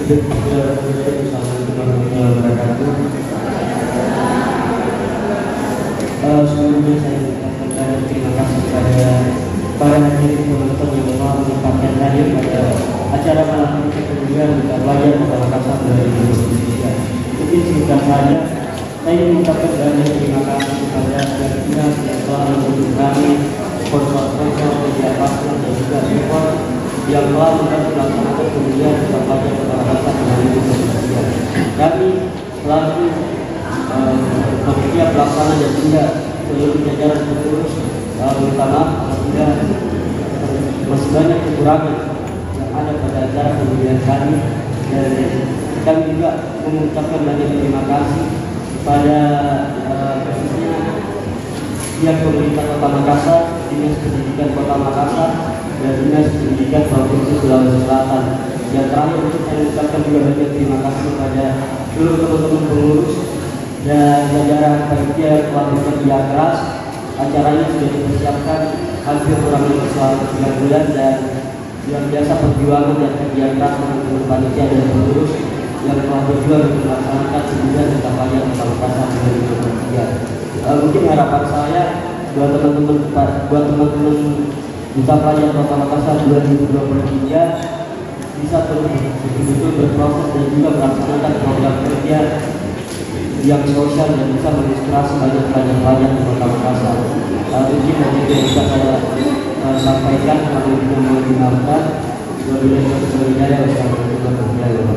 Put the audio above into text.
Assalamualaikum warahmatullahi wabarakatuh. Sebelumnya saya mengucapkan terima kasih kepada para hadirin penonton yang telah menyempatkan hadir pada acara malam ini kedua Duta Pelajar Kota Makassar 2023. Mungkin singkat saja, saya mengucapkan banyak terima kasih kepada pihak yang telah mendukung kami, sponsor-sponsor, media partner dan juga support yang telah melaksanakan kemudian Duta Pelajar Kota Makassar 2023. Kami selaku panitia pelaksana dan juga seluruh jajaran pengurus terutama apabila masih banyak kekurangan yang ada pada acara pemilihan kami, dan kami juga mengucapkan banyak terima kasih pada khususnya pihak pemerintah Kota Makassar, Dinas Pendidikan Kota Makassar, dan Dinas Pendidikan Provinsi Sulawesi Selatan. Yang terakhir untuk saya ucapkan juga banyak terima kasih kepada seluruh teman-teman pengurus dan jajaran panitia yang telah bekerja keras. Acaranya sudah dipersiapkan hampir kurang lebih selama 3 bulan, dan luar biasa perjuangan dan kerja keras teman-teman panitia dan pengurus yang telah berjuang untuk melaksanakan kemudian Duta Pelajar Kota Makassar 2023. Mungkin harapan saya buat teman-teman Duta Pelajar Kota Makassar 2023 bisa terus betul-betul berproses dan juga melaksanakan program kerja yang sosial dan bisa menginspirasi banyak pelajar-pelajar di Kota Makassar. Mungkin nanti bisa saya sampaikan, kami mohon dimaafkan. Wabillahi taufiq wal hidayah. Wassalamualaikum warahmatullahi wabarakatuh.